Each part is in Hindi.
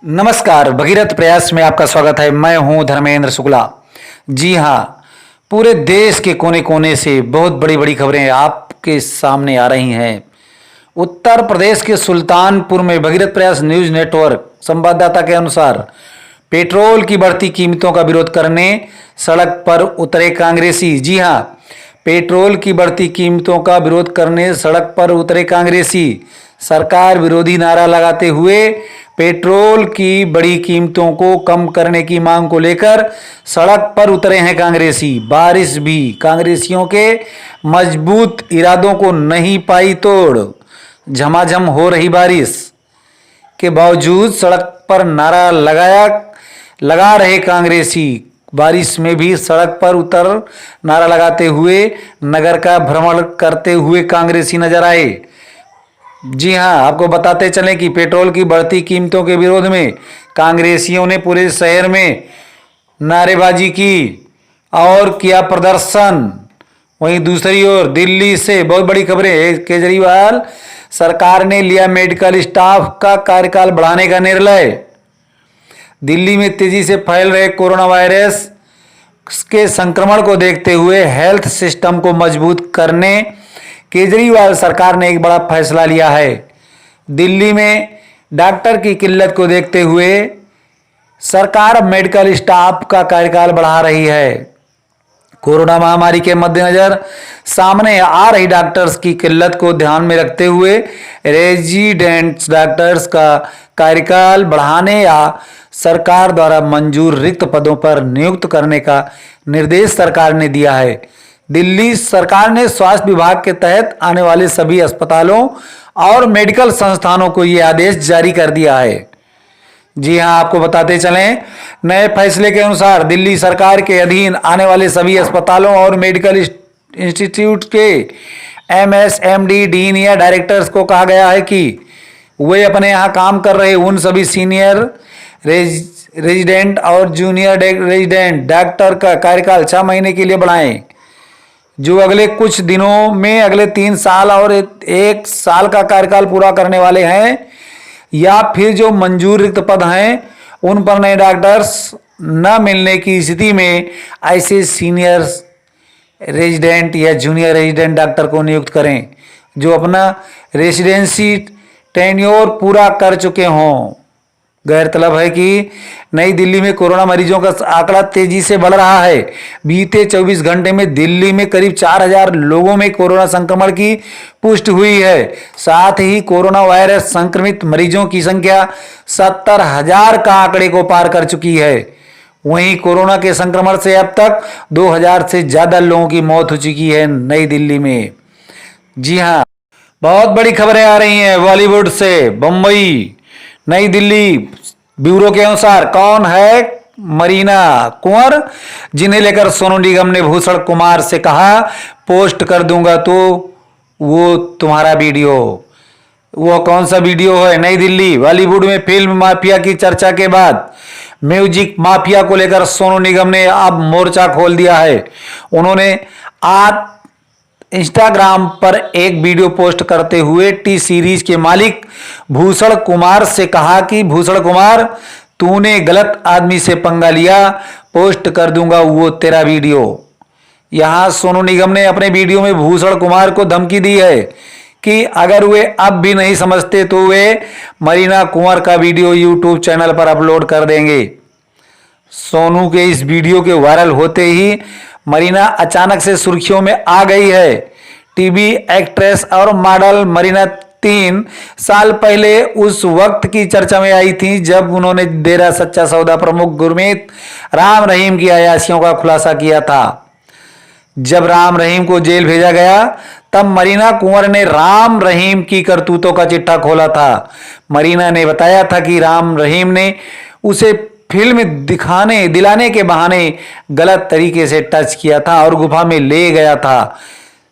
नमस्कार, भगीरथ प्रयास में आपका स्वागत है। मैं हूं धर्मेंद्र शुक्ला। जी हां, पूरे देश के कोने कोने से बहुत बड़ी बड़ी खबरें आपके सामने आ रही हैं। उत्तर प्रदेश के सुल्तानपुर में भगीरथ प्रयास न्यूज नेटवर्क संवाददाता के अनुसार पेट्रोल की बढ़ती कीमतों का विरोध करने सड़क पर उतरे कांग्रेसी। जी हां, पेट्रोल की बढ़ती कीमतों का विरोध करने सड़क पर उतरे कांग्रेसी सरकार विरोधी नारा लगाते हुए पेट्रोल की बड़ी कीमतों को कम करने की मांग को लेकर सड़क पर उतरे हैं कांग्रेसी। बारिश भी कांग्रेसियों के मजबूत इरादों को नहीं पाई तोड़। झमाझम हो रही बारिश के बावजूद सड़क पर लगा रहे कांग्रेसी बारिश में भी सड़क पर उतर नारा लगाते हुए नगर का भ्रमण करते हुए कांग्रेसी नजर आए। जी हां, आपको बताते चलें कि पेट्रोल की बढ़ती कीमतों के विरोध में कांग्रेसियों ने पूरे शहर में नारेबाजी की और किया प्रदर्शन। वहीं दूसरी ओर दिल्ली से बहुत बड़ी खबरें। केजरीवाल सरकार ने लिया मेडिकल स्टाफ का कार्यकाल बढ़ाने का निर्णय। दिल्ली में तेजी से फैल रहे कोरोना वायरस के संक्रमण को देखते हुए हेल्थ सिस्टम को मजबूत करने केजरीवाल सरकार ने एक बड़ा फैसला लिया है। दिल्ली में डॉक्टर की किल्लत को देखते हुए सरकार मेडिकल स्टाफ का कार्यकाल बढ़ा रही है। कोरोना महामारी के मद्देनजर सामने आ रही डॉक्टर्स की किल्लत को ध्यान में रखते हुए रेजिडेंट डॉक्टर्स का कार्यकाल बढ़ाने या सरकार द्वारा मंजूर रिक्त पदों पर नियुक्त करने का निर्देश सरकार ने दिया है। दिल्ली सरकार ने स्वास्थ्य विभाग के तहत आने वाले सभी अस्पतालों और मेडिकल संस्थानों को यह आदेश जारी कर दिया है। जी हां, आपको बताते चलें, नए फैसले के अनुसार दिल्ली सरकार के अधीन आने वाले सभी अस्पतालों और मेडिकल इंस्टीट्यूट के एमएसएमडी डीन या डायरेक्टर्स को कहा गया है कि वे अपने यहां काम कर रहे उन सभी सीनियर रेजिडेंट और जूनियर रेजिडेंट डॉक्टर का कार्यकाल 6 महीने के लिए बढ़ाएं, जो अगले कुछ दिनों में अगले 3 साल और 1 साल का कार्यकाल पूरा करने वाले हैं, या फिर जो मंजूर रिक्त पद हैं उन पर नए डॉक्टर्स न मिलने की स्थिति में ऐसे सीनियर रेजिडेंट या जूनियर रेजिडेंट डॉक्टर को नियुक्त करें जो अपना रेसिडेंसी टेन्योर पूरा कर चुके हों। गौरतलब है कि नई दिल्ली में कोरोना मरीजों का आंकड़ा तेजी से बढ़ रहा है। बीते 24 घंटे में दिल्ली में करीब 4000 लोगों में कोरोना संक्रमण की पुष्टि हुई है। साथ ही कोरोना वायरस संक्रमित मरीजों की संख्या 70,000 का आंकड़े को पार कर चुकी है। वहीं कोरोना के संक्रमण से अब तक 2000 से ज्यादा लोगों की मौत हो चुकी है नई दिल्ली में। जी हां, बहुत बड़ी खबरें आ रही हैं बॉलीवुड से। बम्बई नई दिल्ली ब्यूरो के अनुसार कौन है मरीना कुंवर, जिन्हें लेकर सोनू निगम ने भूषण कुमार से कहा पोस्ट कर दूंगा तो वो तुम्हारा वीडियो। वो कौन सा वीडियो है? नई दिल्ली बॉलीवुड में फिल्म माफिया की चर्चा के बाद म्यूजिक माफिया को लेकर सोनू निगम ने अब मोर्चा खोल दिया है। उन्होंने आज इंस्टाग्राम पर एक वीडियो पोस्ट करते हुए टी सीरीज के मालिक भूषण कुमार से कहा कि भूषण कुमार, तूने गलत आदमी से पंगा लिया, पोस्ट कर दूंगा वो तेरा वीडियो। यहां सोनू निगम ने अपने वीडियो में भूषण कुमार को धमकी दी है कि अगर वे अब भी नहीं समझते तो वे मरीना कुंवर का वीडियो यूट्यूब चैनल पर अपलोड कर देंगे। सोनू के इस वीडियो के वायरल होते ही मरीना अचानक से सुर्खियों में आ गई है। टीवी एक्ट्रेस और मॉडल मरीना 3 साल पहले उस वक्त की चर्चा में आई थी जब उन्होंने डेरा सच्चा सौदा प्रमुख गुरमीत राम रहीम की अयाशियों का खुलासा किया था। जब राम रहीम को जेल भेजा गया तब मरीना कुंवर ने राम रहीम की करतूतों का चिट्ठा खोला था। मरीना ने बताया था कि राम रहीम ने उसे फिल्म दिलाने के बहाने गलत तरीके से टच किया था और गुफा में ले गया था।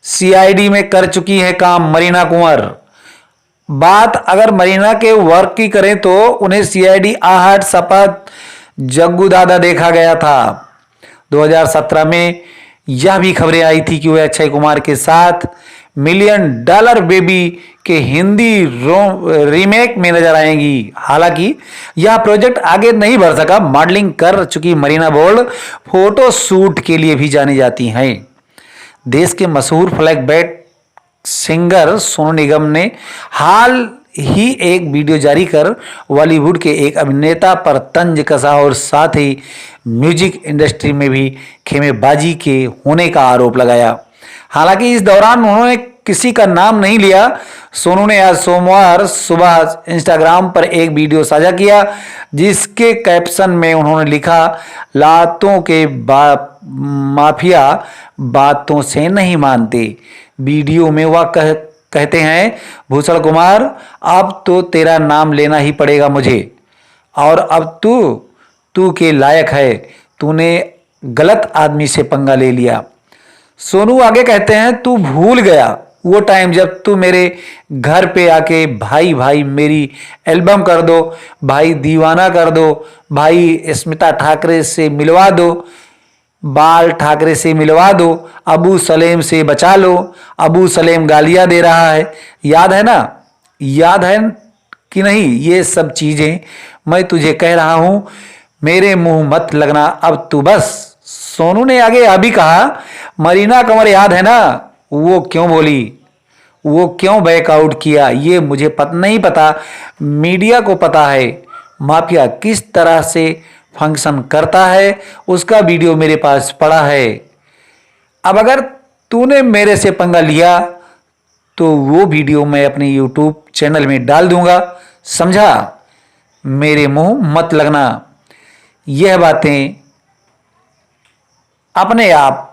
सीआईडी में कर चुकी है काम मरीना कुंवर। बात अगर मरीना के वर्क की करें तो उन्हें सीआईडी आहट शपथ जग्गू दादा देखा गया था। 2017 में यह भी खबरें आई थी कि वह अक्षय कुमार के साथ $1 मिलियन बेबी के हिंदी रीमेक में नजर आएंगी। हालांकि यह प्रोजेक्ट आगे नहीं बढ़ सका। मॉडलिंग कर चुकी मरीना बोल्ड फोटो शूट के लिए भी जानी जाती हैं। देश के मशहूर flag bat singer Sonu Nigam ने हाल ही एक वीडियो जारी कर बॉलीवुड के एक अभिनेता पर तंज कसा और साथ ही म्यूजिक इंडस्ट्री में भी खेमेबाजी के होने का आरोप लगाया। हालांकि इस दौरान उन्होंने किसी का नाम नहीं लिया। सोनू ने आज सोमवार सुबह इंस्टाग्राम पर एक वीडियो साझा किया जिसके कैप्शन में उन्होंने लिखा, लातों के माफिया बातों से नहीं मानते। वीडियो में वह कहते हैं, भूषण कुमार अब तो तेरा नाम लेना ही पड़ेगा मुझे, और अब तू के लायक है, तूने गलत आदमी से पंगा ले लिया। सोनू आगे कहते हैं, तू भूल गया वो टाइम जब तू मेरे घर पे आके भाई भाई मेरी एल्बम कर दो, भाई दीवाना कर दो, भाई स्मिता ठाकरे से मिलवा दो, बाल ठाकरे से मिलवा दो, अबू सलेम से बचा लो, अबू सलेम गालियां दे रहा है, याद है ना? याद है कि नहीं? ये सब चीजें मैं तुझे कह रहा हूं, मेरे मुंह मत लगना अब तू बस। सोनू ने आगे यह भी कहा, मरीना कंवर याद है ना, वो क्यों बोली, वो क्यों बैकआउट किया, ये मुझे नहीं पता, मीडिया को पता है। माफिया किस तरह से फंक्शन करता है उसका वीडियो मेरे पास पड़ा है। अब अगर तूने मेरे से पंगा लिया तो वो वीडियो मैं अपने YouTube चैनल में डाल दूंगा, समझा? मेरे मुंह मत लगना। यह बातें अपने आप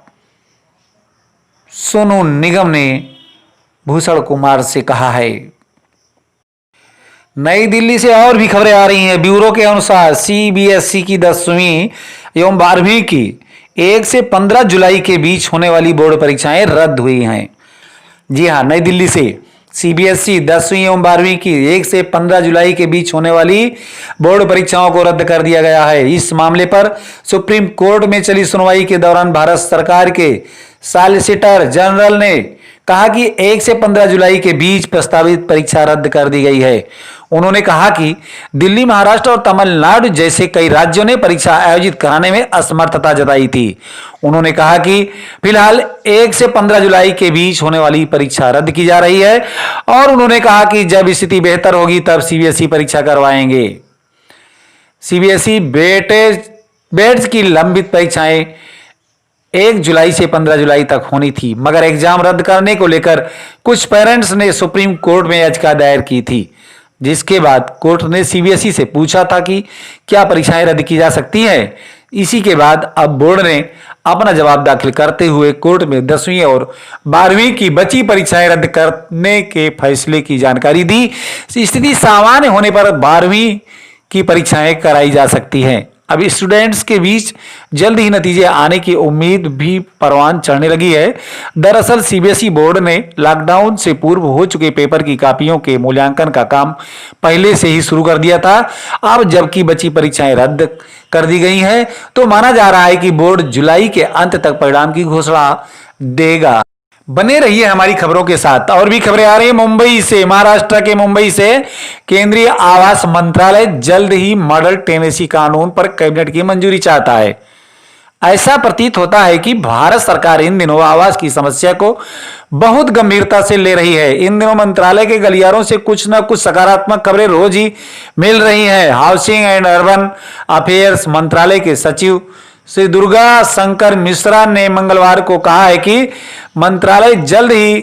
सोनू निगम ने भूषण कुमार से कहा है। नई दिल्ली से और भी खबरें आ रही हैं। ब्यूरो के अनुसार CBSE की 10वीं एवं 12वीं की 1 से 15 जुलाई के बीच होने वाली बोर्ड परीक्षाएं रद्द हुई हैं। जी हां, नई दिल्ली से CBSE 10वीं एवं 12वीं की 1 से 15 जुलाई के बीच होने वाली बोर्ड परीक्षाओं को रद्द कर दिया गया है। इस मामले पर सुप्रीम कोर्ट में चली सुनवाई के दौरान भारत सरकार के सॉलिसिटर जनरल ने कहा कि 1 से 15 जुलाई के बीच प्रस्तावित परीक्षा रद्द कर दी गई है। उन्होंने कहा कि दिल्ली, महाराष्ट्र और तमिलनाडु जैसे कई राज्यों ने परीक्षा आयोजित कराने में असमर्थता जताई थी। उन्होंने कहा कि फिलहाल 1 से 15 जुलाई के बीच होने वाली परीक्षा रद्द की जा रही है और उन्होंने कहा कि जब स्थिति बेहतर होगी तब CBSE परीक्षा करवाएंगे। CBSE बेट्स की लंबित परीक्षाएं 1 जुलाई से 15 जुलाई तक होनी थी, मगर एग्जाम रद्द करने को लेकर कुछ पेरेंट्स ने सुप्रीम कोर्ट में याचिका दायर की थी, जिसके बाद कोर्ट ने CBSE से पूछा था कि क्या परीक्षाएं रद्द की जा सकती हैं। इसी के बाद अब बोर्ड ने अपना जवाब दाखिल करते हुए कोर्ट में 10वीं और 12वीं की बची परीक्षाएं रद्द करने के फैसले की जानकारी दी। स्थिति सामान्य होने पर 12वीं की परीक्षाएं कराई जा सकती हैं। अब स्टूडेंट्स के बीच जल्द ही नतीजे आने की उम्मीद भी परवान चढ़ने लगी है। दरअसल CBSE बोर्ड ने लॉकडाउन से पूर्व हो चुके पेपर की कापियों के मूल्यांकन का काम पहले से ही शुरू कर दिया था। अब जबकि बची परीक्षाएं रद्द कर दी गई हैं, तो माना जा रहा है कि बोर्ड जुलाई के अंत तक परिणाम की घोषणा देगा। बने रहिए हमारी खबरों के साथ। और भी खबरें आ रही हैं मुंबई से। महाराष्ट्र के मुंबई से केंद्रीय आवास मंत्रालय जल्द ही मॉडल टेनेसी कानून पर कैबिनेट की मंजूरी चाहता है। ऐसा प्रतीत होता है कि भारत सरकार इन दिनों आवास की समस्या को बहुत गंभीरता से ले रही है। इन दिनों मंत्रालय के गलियारों से कुछ न कुछ सकारात्मक खबरें रोज ही मिल रही हैं। हाउसिंग एंड अर्बन अफेयर्स मंत्रालय के सचिव श्री दुर्गा शंकर मिश्रा ने मंगलवार को कहा है कि मंत्रालय जल्द ही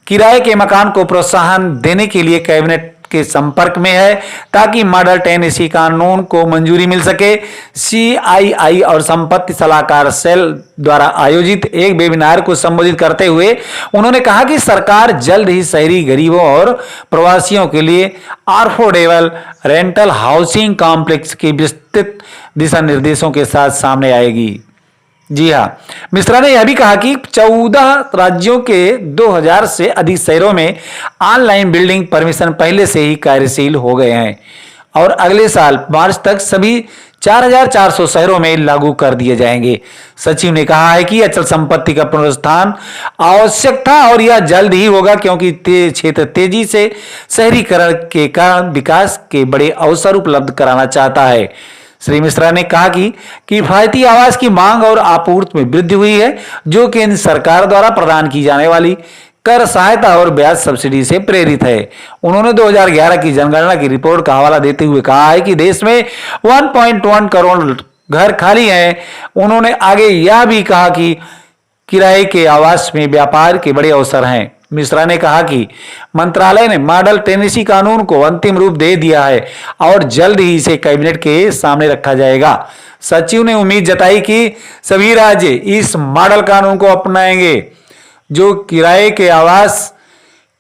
किराए के मकान को प्रोत्साहन देने के लिए कैबिनेट के संपर्क में है ताकि मॉडल टेनेसी कानून को मंजूरी मिल सके। CII और संपत्ति सलाहकार सेल द्वारा आयोजित एक वेबिनार को संबोधित करते हुए उन्होंने कहा कि सरकार जल्द ही शहरी गरीबों और प्रवासियों के लिए अफोर्डेबल रेंटल हाउसिंग कॉम्प्लेक्स के विस्तृत दिशा निर्देशों के साथ सामने आएगी। जी हां, मिश्रा ने यह भी कहा कि 14 राज्यों के 2000 से अधिक शहरों में ऑनलाइन बिल्डिंग परमिशन पहले से ही कार्यशील हो गए हैं और अगले साल मार्च तक सभी 4,400 शहरों में लागू कर दिए जाएंगे। सचिव ने कहा है कि अचल संपत्ति का पुनरुत्थान आवश्यक था और यह जल्द ही होगा, क्योंकि क्षेत्र तेजी से शहरीकरण के कारण विकास के बड़े अवसर उपलब्ध कराना चाहता है। श्री मिश्रा ने कहा कि किफायती आवास की मांग और आपूर्ति में वृद्धि हुई है, जो केंद्र सरकार द्वारा प्रदान की जाने वाली कर सहायता और ब्याज सब्सिडी से प्रेरित है। उन्होंने 2011 की जनगणना की रिपोर्ट का हवाला देते हुए कहा है कि देश में 1.1 करोड़ घर खाली हैं। उन्होंने आगे यह भी कहा कि किराए के आवास में व्यापार के बड़े अवसर हैं। मिश्रा ने कहा कि मंत्रालय ने मॉडल टेनेसी कानून को अंतिम रूप दे दिया है और जल्द ही इसे कैबिनेट के सामने रखा जाएगा। सचिव ने उम्मीद जताई कि सभी राज्य इस मॉडल कानून को अपनाएंगे, जो किराए के आवास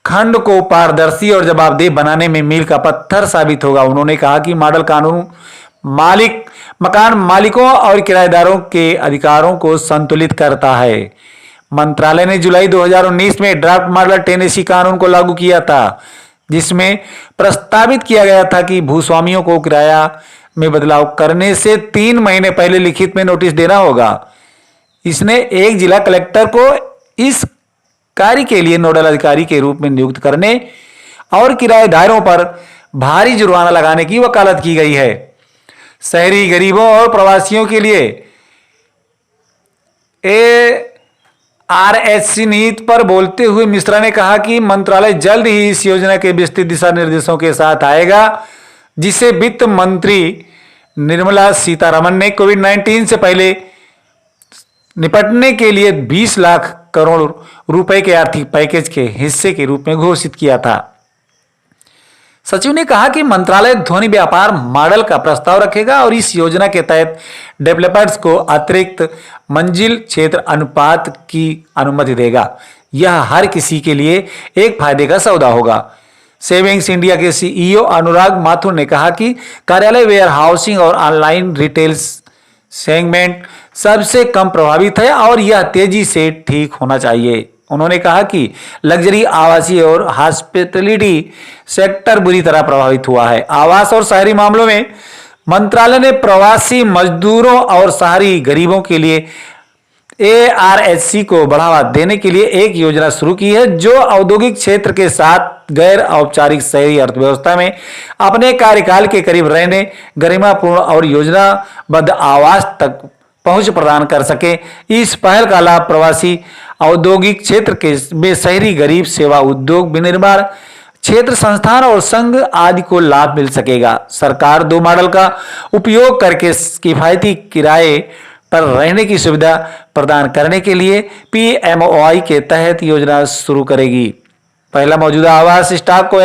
खंड को पारदर्शी और जवाबदेह बनाने में मील का पत्थर साबित होगा। उन्होंने कहा कि मॉडल कानून मकान मालिकों और किराएदारों के अधिकारों को संतुलित करता है। मंत्रालय ने जुलाई 2019 में ड्राफ्ट मॉडल टेनेसी कानून को लागू किया था, जिसमें प्रस्तावित किया गया था कि भूस्वामियों को किराया में बदलाव करने से 3 महीने पहले लिखित में नोटिस देना होगा। इसने एक जिला कलेक्टर को इस कार्य के लिए नोडल अधिकारी के रूप में नियुक्त करने और किराएदारों पर भारी जुर्माना लगाने की वकालत की गई है। शहरी गरीबों और प्रवासियों के लिए ARSC नीति पर बोलते हुए मिश्रा ने कहा कि मंत्रालय जल्द ही इस योजना के विस्तृत दिशा निर्देशों के साथ आएगा, जिसे वित्त मंत्री निर्मला सीतारमण ने कोविड-19 से पहले निपटने के लिए 20 लाख करोड़ रुपए के आर्थिक पैकेज के हिस्से के रूप में घोषित किया था। सचिव ने कहा कि मंत्रालय ध्वनि व्यापार मॉडल का प्रस्ताव रखेगा और इस योजना के तहत डेवलपर्स को अतिरिक्त मंजिल क्षेत्र अनुपात की अनुमति देगा। यह हर किसी के लिए एक फायदे का सौदा होगा। सेविंग्स इंडिया के CEO अनुराग माथुर ने कहा कि कार्यालय वेयर हाउसिंग और ऑनलाइन रिटेल सेगमेंट सबसे कम प्रभावित है और यह तेजी से ठीक होना चाहिए। उन्होंने कहा कि लग्जरी, आवासीय और हॉस्पिटैलिटी सेक्टर बुरी तरह प्रभावित हुआ है। आवास और शहरी मामलों में मंत्रालय ने प्रवासी मजदूरों और शहरी गरीबों के लिए ARSC को बढ़ावा देने के लिए एक योजना शुरू की है, जो औद्योगिक क्षेत्र के साथ गैर औपचारिक शहरी अर्थव्यवस्था में अपने कार्यकाल के करीब रहने, गरिमापूर्ण और योजनाबद्ध आवास तक पहुंच प्रदान कर सके। इस पहल का लाभ प्रवासी औद्योगिक क्षेत्र के में शहरी गरीब, सेवा उद्योग, विनिर्माण क्षेत्र, संस्थान और संघ आदि को लाभ मिल सकेगा। सरकार 2 मॉडल का उपयोग करके किफायती किराए पर रहने की सुविधा प्रदान करने के लिए PMOI के तहत योजना शुरू करेगी। पहला, मौजूदा आवास स्टॉक को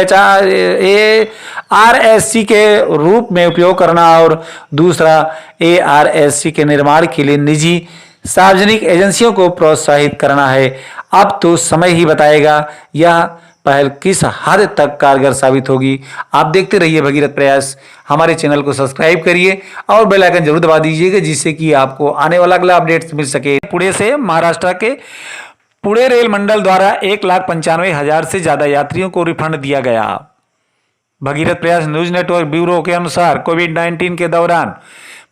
ARSC के रूप में उपयोग करना और दूसरा, ARSC के निर्माण के लिए निजी सार्वजनिक एजेंसियों को प्रोत्साहित करना है। अब तो समय ही बताएगा यह पहल किस हद तक कारगर साबित होगी। आप देखते रहिए भगीरथ प्रयास। हमारे चैनल को सब्सक्राइब करिए और बेल आइकन जरूर दबा दीजिएगा, जिससे कि आपको आने वाला अगला अपडेट्स मिल सके। पुणे से महाराष्ट्र के पुणे रेल मंडल द्वारा 1,95,000 से ज्यादा यात्रियों को रिफंड दिया गया। भगीरथ प्रयास न्यूज नेटवर्क ब्यूरो के अनुसार कोविड-19 के दौरान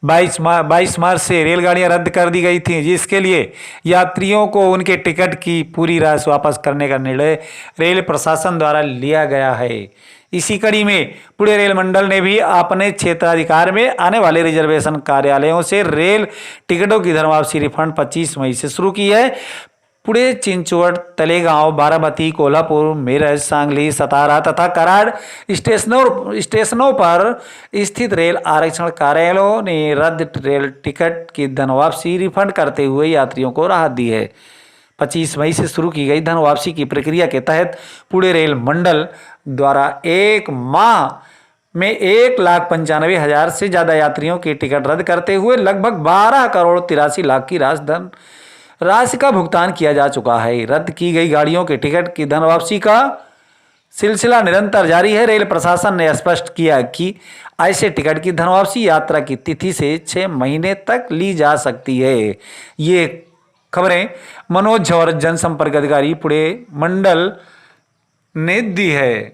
22 मार्च से रेलगाड़ियां रद्द कर दी गई थीं, जिसके लिए यात्रियों को उनके टिकट की पूरी राशि वापस करने का निर्णय रेल प्रशासन द्वारा लिया गया है। इसी कड़ी में पुणे रेल मंडल ने भी अपने क्षेत्राधिकार में आने वाले रिजर्वेशन कार्यालयों से रेल टिकटों की धन वापसी रिफंड 25 मई से शुरू की है। पुणे, चिंचवड, तलेगांव, बारामती, कोल्हापुर, मेरठ, सांगली, सतारा तथा कराड़ स्टेशनों पर स्थित रेल आरक्षण कार्यालयों ने रद्द रेल टिकट की धन वापसी रिफंड करते हुए यात्रियों को राहत दी है। 25 मई से शुरू की गई धन वापसी की प्रक्रिया के तहत पुणे रेल मंडल द्वारा एक माह में 1,95,000 से ज्यादा यात्रियों के टिकट रद्द करते हुए लगभग 12 करोड़ 83 लाख की राशि का भुगतान किया जा चुका है। रद्द की गई गाड़ियों के टिकट की धन वापसी का सिलसिला निरंतर जारी है। रेल प्रशासन ने स्पष्ट किया कि ऐसे टिकट की धन वापसी यात्रा की तिथि से 6 महीने तक ली जा सकती है। ये खबरें मनोज झवर, जनसंपर्क अधिकारी, पुणे मंडल ने दी है।